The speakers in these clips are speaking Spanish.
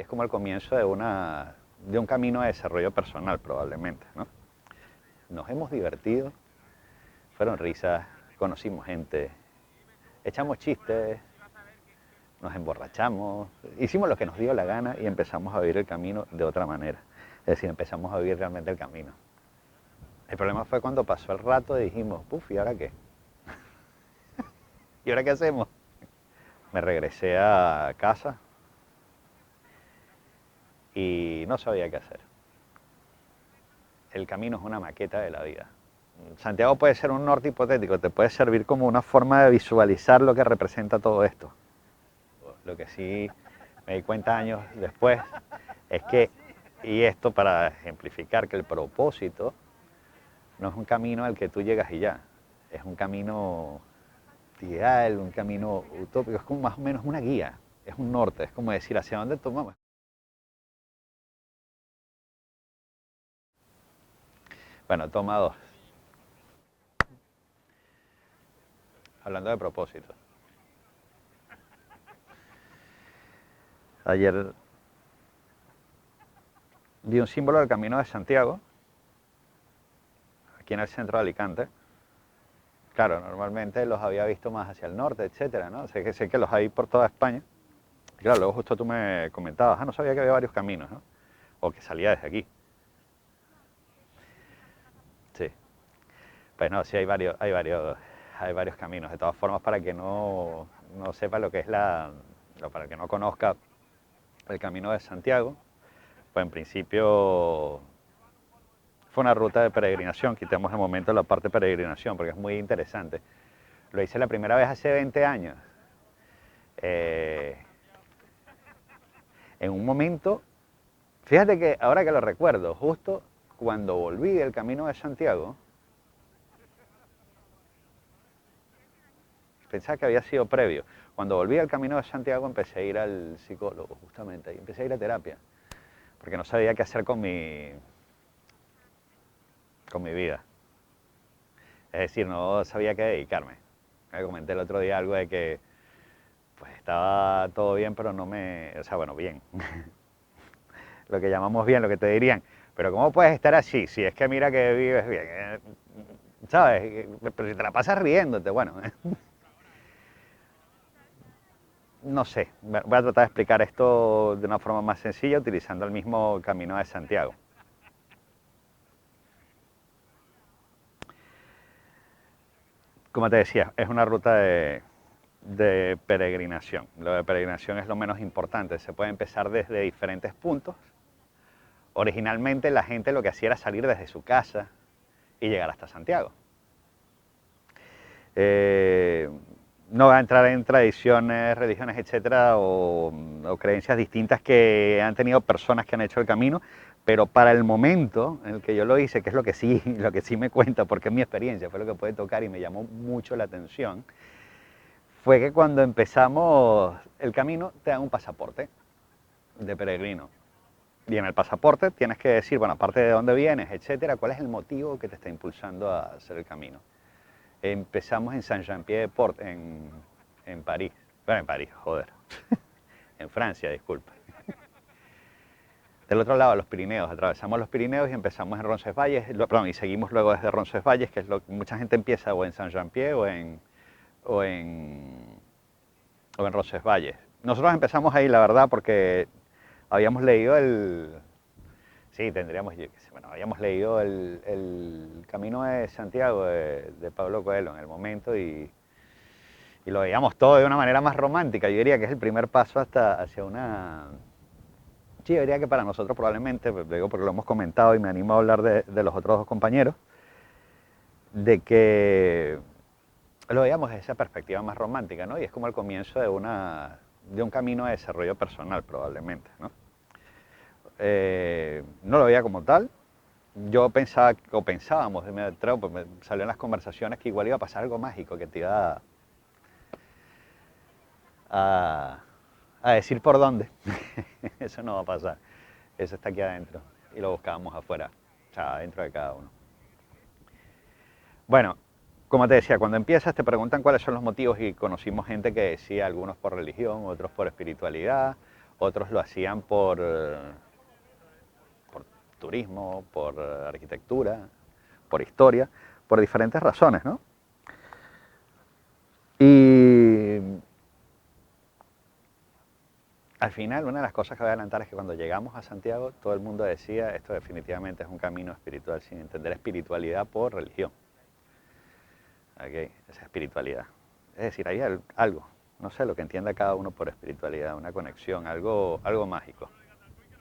Y es como el comienzo de un camino de desarrollo personal, probablemente, ¿no? Nos hemos divertido, fueron risas, conocimos gente, echamos chistes, nos emborrachamos, hicimos lo que nos dio la gana y empezamos a vivir el camino de otra manera. Es decir, empezamos a vivir realmente el camino. El problema fue cuando pasó el rato y dijimos, puf, ¿y ahora qué? ¿Y ahora qué hacemos? Me regresé a casa y no sabía qué hacer. El camino es una maqueta de la vida. Santiago puede ser un norte hipotético, te puede servir como una forma de visualizar lo que representa todo esto. Lo que sí me di cuenta años después es que, y esto para ejemplificar, que el propósito no es un camino al que tú llegas y ya, es un camino ideal, un camino utópico, es como más o menos una guía, es un norte, es como decir hacia dónde tomamos. Bueno, toma dos. Hablando de propósito. Ayer vi un símbolo del Camino de Santiago, aquí en el centro de Alicante. Claro, normalmente los había visto más hacia el norte, etcétera, ¿no? Sé que los hay por toda España. Y claro, luego justo tú me comentabas, no sabía que había varios caminos, ¿no? O que salía desde aquí. Sí. Pues no, sí hay varios caminos. De todas formas, para que no sepa lo que es para que no conozca el Camino de Santiago, pues en principio fue una ruta de peregrinación. Quitemos de momento la parte de peregrinación porque es muy interesante. Lo hice la primera vez hace 20 años. En un momento, fíjate que ahora que lo recuerdo, justo cuando volví del Camino de Santiago, pensaba que había sido previo. Cuando volví al Camino de Santiago empecé a ir al psicólogo, justamente, y empecé a ir a terapia, porque no sabía qué hacer con mi vida. Es decir, no sabía qué dedicarme. Me comenté el otro día algo de que pues estaba todo bien, pero no me... O sea, bueno, bien. Lo que llamamos bien, lo que te dirían. Pero ¿cómo puedes estar así? Si es que mira que vives bien. ¿Sabes? Pero si te la pasas riéndote, bueno. No sé, voy a tratar de explicar esto de una forma más sencilla utilizando el mismo Camino de Santiago. Como te decía, es una ruta de peregrinación. Lo de peregrinación es lo menos importante. Se puede empezar desde diferentes puntos. Originalmente la gente lo que hacía era salir desde su casa y llegar hasta Santiago. No va a entrar en tradiciones, religiones, etcétera, o creencias distintas que han tenido personas que han hecho el camino, pero para el momento en el que yo lo hice, que es lo que sí me cuenta, porque es mi experiencia, fue lo que puede tocar y me llamó mucho la atención, fue que cuando empezamos el camino te dan un pasaporte de peregrino. Y en el pasaporte tienes que decir, bueno, aparte de dónde vienes, etcétera, cuál es el motivo que te está impulsando a hacer el camino. Empezamos en Saint-Jean-Pied-de-Port, en París. Bueno, en París, joder. En Francia, disculpa. Del otro lado, los Pirineos. Atravesamos los Pirineos y empezamos en Roncesvalles, perdón, y seguimos luego desde Roncesvalles, que es lo que mucha gente empieza o en Saint-Jean-Pied o en Roncesvalles. Nosotros empezamos ahí, la verdad, porque habíamos leído sí, tendríamos, bueno, habíamos leído el Camino de Santiago de Pablo Coelho en el momento y lo veíamos todo de una manera más romántica. Yo diría que es el primer paso hacia una... Sí, yo diría que para nosotros probablemente, pues, digo porque lo hemos comentado y me animo a hablar de los otros dos compañeros, de que lo veíamos desde esa perspectiva más romántica, ¿no? Y es como el comienzo de un camino de desarrollo personal, probablemente, ¿no? No lo veía como tal. Yo pensaba, o pensábamos, me atrevo, pues me salió en las conversaciones que igual iba a pasar algo mágico, que te iba a decir por dónde. Eso no va a pasar. Eso está aquí adentro. Y lo buscábamos afuera, o sea, adentro de cada uno. Bueno, como te decía, cuando empiezas te preguntan cuáles son los motivos y conocimos gente que decía algunos por religión, otros por espiritualidad, otros lo hacían por turismo, por arquitectura, por historia, por diferentes razones, ¿no? Y al final, una de las cosas que voy a adelantar es que cuando llegamos a Santiago, todo el mundo decía, esto definitivamente es un camino espiritual, sin entender espiritualidad por religión. ¿Okay? Esa espiritualidad. Es decir, hay algo, no sé, lo que entienda cada uno por espiritualidad, una conexión, algo mágico.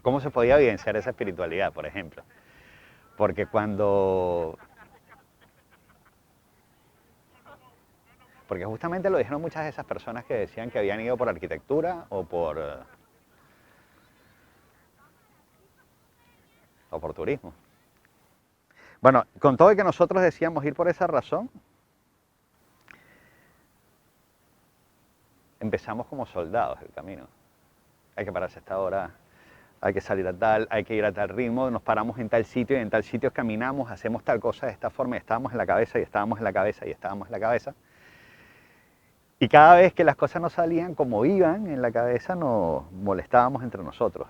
¿Cómo se podía evidenciar esa espiritualidad, por ejemplo? Porque porque justamente lo dijeron muchas de esas personas que decían que habían ido por arquitectura o por turismo. Bueno, con todo y que nosotros decíamos ir por esa razón, empezamos como soldados el camino. Hay que pararse a esta hora, hay que salir a tal, hay que ir a tal ritmo, nos paramos en tal sitio y en tal sitio caminamos, hacemos tal cosa de esta forma y estábamos en la cabeza y estábamos en la cabeza y estábamos en la cabeza. Y cada vez que las cosas no salían como iban en la cabeza nos molestábamos entre nosotros.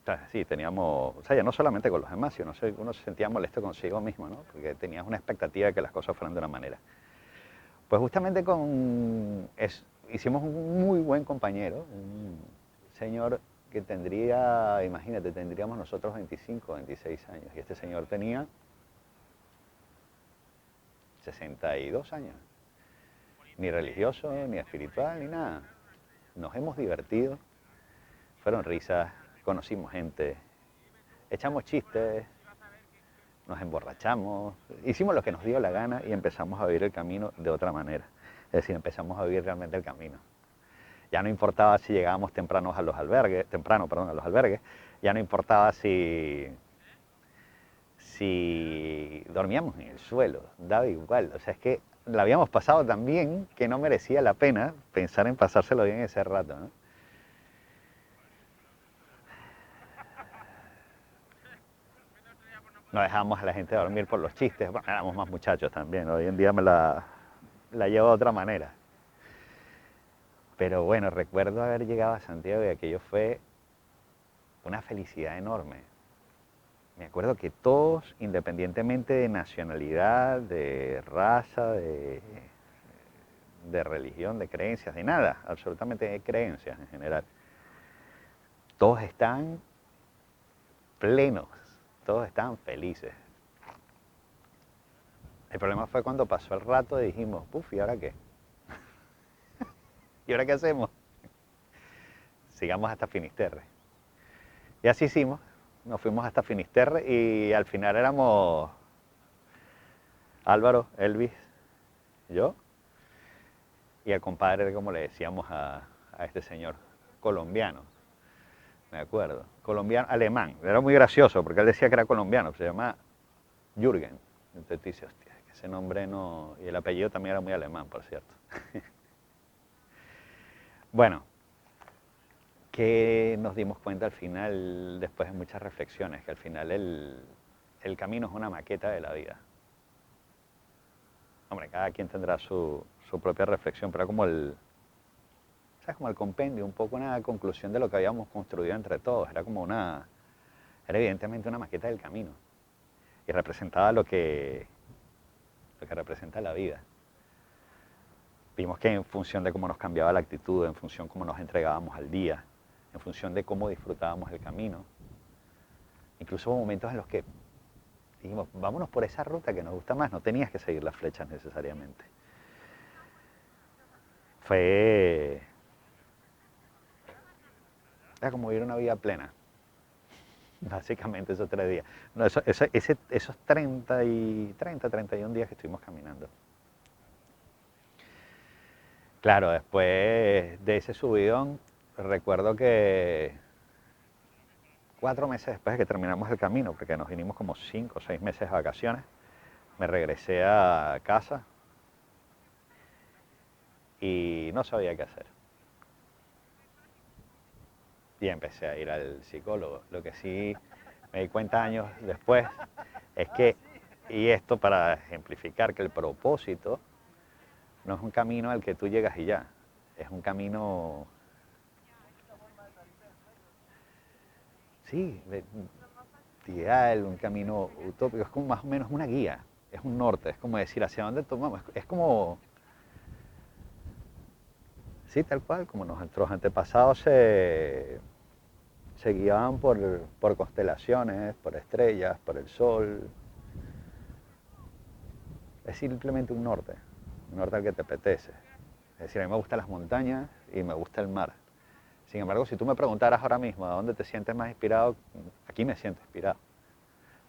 O sea, sí, teníamos, o sea, ya no solamente con los demás, sino uno se sentía molesto consigo mismo, ¿no? Porque tenías una expectativa de que las cosas fueran de una manera. Pues justamente hicimos un muy buen compañero, un señor que tendría, imagínate, tendríamos nosotros 25, 26 años, y este señor tenía 62 años. Ni religioso, ni espiritual, ni nada. Nos hemos divertido, fueron risas, conocimos gente, echamos chistes, nos emborrachamos, hicimos lo que nos dio la gana y empezamos a vivir el camino de otra manera. Es decir, empezamos a vivir realmente el camino. Ya no importaba si llegábamos temprano a los albergues, ya no importaba si dormíamos en el suelo, daba igual. O sea, es que la habíamos pasado tan bien que no merecía la pena pensar en pasárselo bien ese rato, ¿no? No dejábamos a la gente dormir por los chistes, bueno, éramos más muchachos también, hoy en día la llevo de otra manera. Pero bueno, recuerdo haber llegado a Santiago y aquello fue una felicidad enorme. Me acuerdo que todos, independientemente de nacionalidad, de raza, de religión, de creencias, de nada, absolutamente de creencias en general, todos están plenos, todos estaban felices. El problema fue cuando pasó el rato y dijimos, puf, ¿y ahora qué? ¿Y ahora qué hacemos? Sigamos hasta Finisterre. Y así hicimos, nos fuimos hasta Finisterre y al final éramos Álvaro, Elvis, yo y el compadre, como le decíamos a este señor, colombiano, me acuerdo, colombiano, alemán. Era muy gracioso porque él decía que era colombiano, se llama Jürgen. Entonces dice, hostia, que ese nombre no... Y el apellido también era muy alemán, por cierto. Bueno, que nos dimos cuenta al final, después de muchas reflexiones, que al final el camino es una maqueta de la vida. Hombre, cada quien tendrá su propia reflexión, pero como ¿sabes? Como el compendio, un poco una conclusión de lo que habíamos construido entre todos. Era evidentemente una maqueta del camino. Y representaba lo que representa la vida. Vimos que en función de cómo nos cambiaba la actitud, en función de cómo nos entregábamos al día, en función de cómo disfrutábamos el camino, incluso hubo momentos en los que dijimos, vámonos por esa ruta que nos gusta más, no tenías que seguir las flechas necesariamente. Era como vivir una vida plena, básicamente esos 3 días. No, esos 31 días que estuvimos caminando. Claro, después de ese subidón, recuerdo que 4 meses después de que terminamos el camino, porque nos vinimos como 5 o 6 meses de vacaciones, me regresé a casa y no sabía qué hacer. Y empecé a ir al psicólogo. Lo que sí me di cuenta años después es que, y esto para ejemplificar, que el propósito no es un camino al que tú llegas y ya, es un camino Sí, ideal, un camino utópico, es como más o menos una guía, es un norte, es como decir hacia dónde tomamos, es como, sí, tal cual, como nuestros antepasados se guiaban por constelaciones, por estrellas, por el sol. Es simplemente un norte al que te apetece. Es decir, a mí me gustan las montañas y me gusta el mar. Sin embargo, si tú me preguntaras ahora mismo a dónde te sientes más inspirado, aquí me siento inspirado,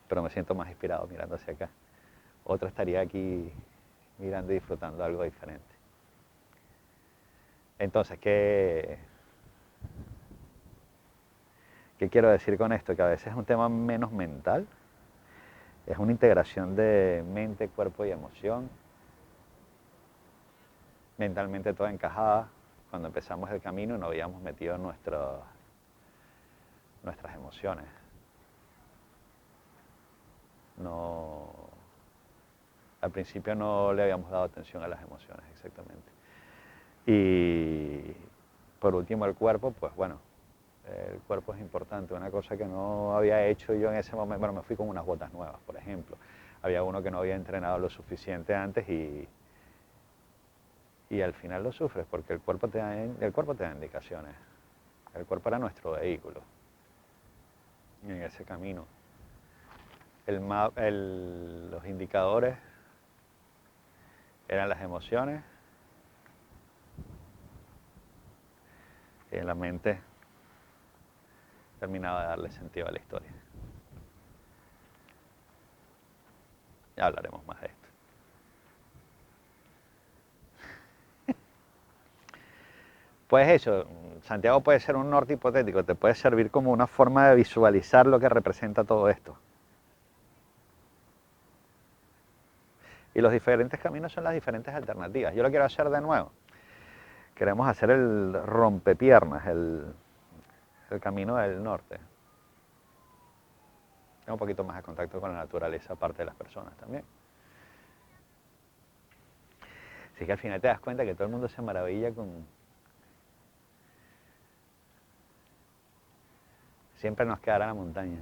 pero me siento más inspirado mirando hacia acá. Otro estaría aquí mirando y disfrutando algo diferente. Entonces, ¿qué quiero decir con esto? Que a veces es un tema menos mental, es una integración de mente, cuerpo y emoción, mentalmente toda encajada. Cuando empezamos el camino no habíamos metido nuestras emociones. No, al principio no le habíamos dado atención a las emociones exactamente. Y por último el cuerpo, pues bueno, el cuerpo es importante. Una cosa que no había hecho yo en ese momento, bueno, me fui con unas botas nuevas, por ejemplo. Había uno que no había entrenado lo suficiente antes y al final lo sufres porque el cuerpo te da indicaciones. El cuerpo era nuestro vehículo en ese camino. Los indicadores eran las emociones y en la mente terminaba de darle sentido a la historia. Ya hablaremos más de esto. Pues eso, Santiago puede ser un norte hipotético, te puede servir como una forma de visualizar lo que representa todo esto. Y los diferentes caminos son las diferentes alternativas. Yo lo quiero hacer de nuevo. Queremos hacer el rompepiernas, el camino del norte. Tengo un poquito más de contacto con la naturaleza, aparte de las personas también. Así que al final te das cuenta que todo el mundo se maravilla con... Siempre nos quedará la montaña.